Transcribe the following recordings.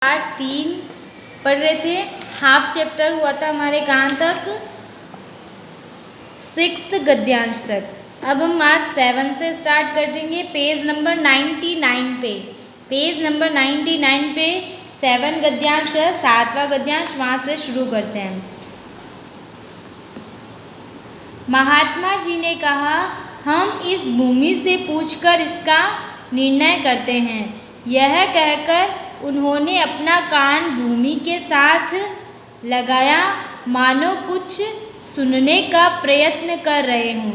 Part 3 पढ़ रहे थे। हाफ चैप्टर हुआ था हमारे कहाँ तक, 6th गद्यांश तक। अब हम आज 7 से स्टार्ट करेंगे, पेज नंबर 99 पे। पेज नंबर 99 पे 7 गद्यांश है, 7वां गद्यांश, वहाँ से शुरू करते हैं। महात्मा जी ने कहा, हम इस भूमि से पूछकर इसका निर्णय करते हैं। यह कहकर उन्होंने अपना कान भूमि के साथ लगाया, मानो कुछ सुनने का प्रयत्न कर रहे हों।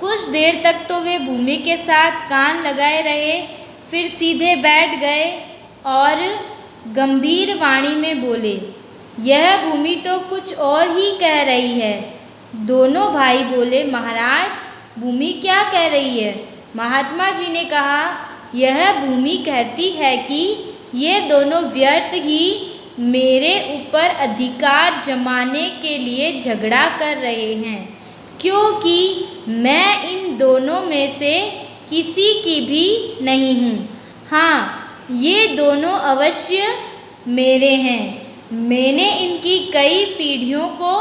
कुछ देर तक तो वे भूमि के साथ कान लगाए रहे, फिर सीधे बैठ गए और गंभीर वाणी में बोले, यह भूमि तो कुछ और ही कह रही है। दोनों भाई बोले, महाराज, भूमि क्या कह रही है? महात्मा जी ने कहा, यह भूमि कहती है कि ये दोनों व्यर्थ ही मेरे ऊपर अधिकार जमाने के लिए झगड़ा कर रहे हैं, क्योंकि मैं इन दोनों में से किसी की भी नहीं हूँ। हाँ, ये दोनों अवश्य मेरे हैं। मैंने इनकी कई पीढ़ियों को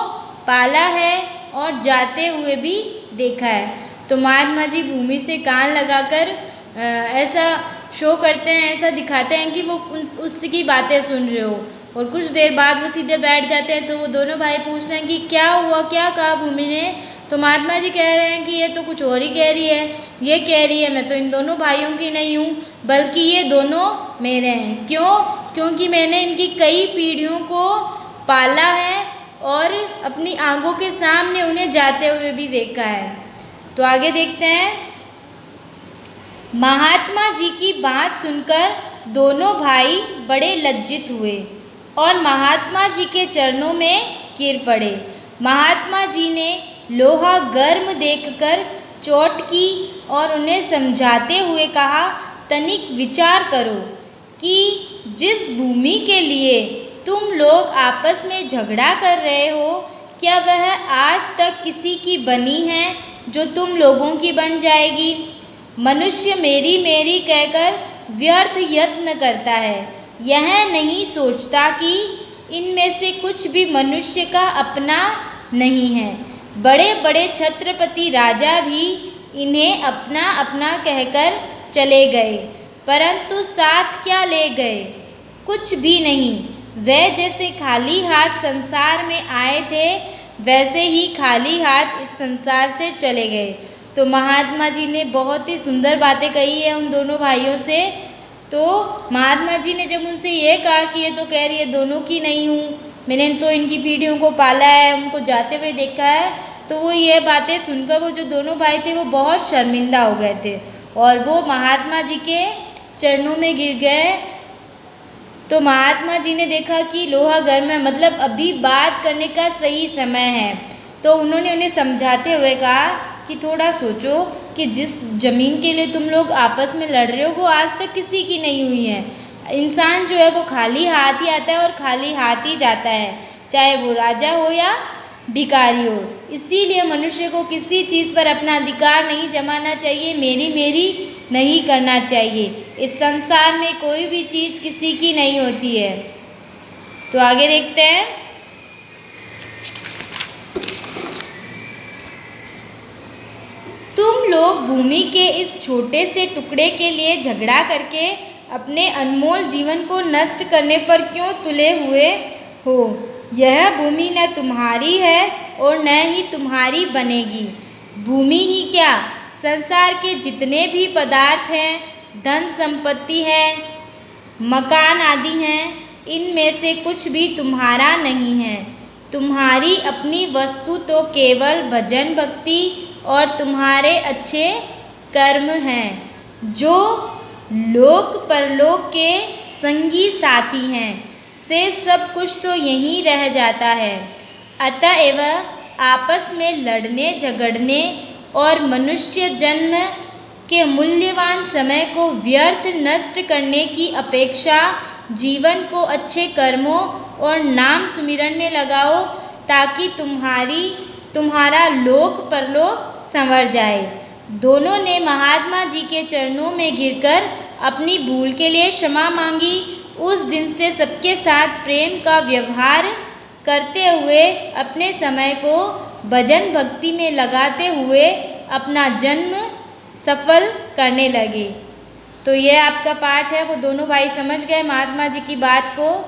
पाला है और जाते हुए भी देखा है। तो महात्मा जी भूमि से कान लगाकर ऐसा शो करते हैं, ऐसा दिखाते हैं कि वो उसकी बातें सुन रहे हो, और कुछ देर बाद वो सीधे बैठ जाते हैं। तो वो दोनों भाई पूछते हैं कि क्या हुआ, क्या कहा भूमि ने? तो महात्मा जी कह रहे हैं कि ये तो कुछ और ही कह रही है। ये कह रही है, मैं तो इन दोनों भाइयों की नहीं हूँ, बल्कि ये दोनों मेरे हैं। क्यों? क्योंकि मैंने इनकी कई पीढ़ियों को पाला है और अपनी आंखों के सामने उन्हें जाते हुए भी देखा है। तो आगे देखते हैं। महात्मा जी की बात सुनकर दोनों भाई बड़े लज्जित हुए और महात्मा जी के चरणों में गिर पड़े। महात्मा जी ने लोहा गर्म देखकर चोट की और उन्हें समझाते हुए कहा, तनिक विचार करो कि जिस भूमि के लिए तुम लोग आपस में झगड़ा कर रहे हो, क्या वह आज तक किसी की बनी है जो तुम लोगों की बन जाएगी? मनुष्य मेरी मेरी कहकर व्यर्थ यत्न करता है, यह नहीं सोचता कि इनमें से कुछ भी मनुष्य का अपना नहीं है। बड़े बड़े छत्रपति राजा भी इन्हें अपना अपना कहकर चले गए, परंतु साथ क्या ले गए? कुछ भी नहीं। वे जैसे खाली हाथ संसार में आए थे, वैसे ही खाली हाथ इस संसार से चले गए। तो महात्मा जी ने बहुत ही सुंदर बातें कही है उन दोनों भाइयों से। तो महात्मा जी ने जब उनसे ये कहा कि ये तो कह रही है दोनों की नहीं हूँ, मैंने तो इनकी पीढ़ियों को पाला है, उनको जाते हुए देखा है, तो वो ये बातें सुनकर वो जो दोनों भाई थे वो बहुत शर्मिंदा हो गए थे और वो महात्मा जी के चरणों में गिर गए। तो महात्मा जी ने देखा कि लोहा गर्म है, मतलब अभी बात करने का सही समय है। तो उन्होंने उन्हें समझाते हुए कहा कि थोड़ा सोचो कि जिस ज़मीन के लिए तुम लोग आपस में लड़ रहे हो वो आज तक किसी की नहीं हुई है। इंसान जो है वो खाली हाथ ही आता है और खाली हाथ ही जाता है, चाहे वो राजा हो या भिखारी हो। इसीलिए मनुष्य को किसी चीज़ पर अपना अधिकार नहीं जमाना चाहिए, मेरी मेरी नहीं करना चाहिए। इस संसार में कोई भी चीज़ किसी की नहीं होती है। तो आगे देखते हैं। तुम लोग भूमि के इस छोटे से टुकड़े के लिए झगड़ा करके अपने अनमोल जीवन को नष्ट करने पर क्यों तुले हुए हो? यह भूमि न तुम्हारी है और न ही तुम्हारी बनेगी। भूमि ही क्या, संसार के जितने भी पदार्थ हैं, धन संपत्ति है, मकान आदि हैं, इनमें से कुछ भी तुम्हारा नहीं है। तुम्हारी अपनी वस्तु तो केवल भजन भक्ति और तुम्हारे अच्छे कर्म हैं, जो लोक परलोक के संगी साथी हैं। से सब कुछ तो यहीं रह जाता है। अतएव आपस में लड़ने झगड़ने और मनुष्य जन्म के मूल्यवान समय को व्यर्थ नष्ट करने की अपेक्षा जीवन को अच्छे कर्मों और नाम सुमिरन में लगाओ, ताकि तुम्हारा लोक परलोक संवर जाए। दोनों ने महात्मा जी के चरणों में गिरकर अपनी भूल के लिए क्षमा मांगी उस दिन से सबके साथ प्रेम का व्यवहार करते हुए अपने समय को भजन भक्ति में लगाते हुए अपना जन्म सफल करने लगे। तो ये आपका पाठ है, वो दोनों भाई समझ गए महात्मा जी की बात को।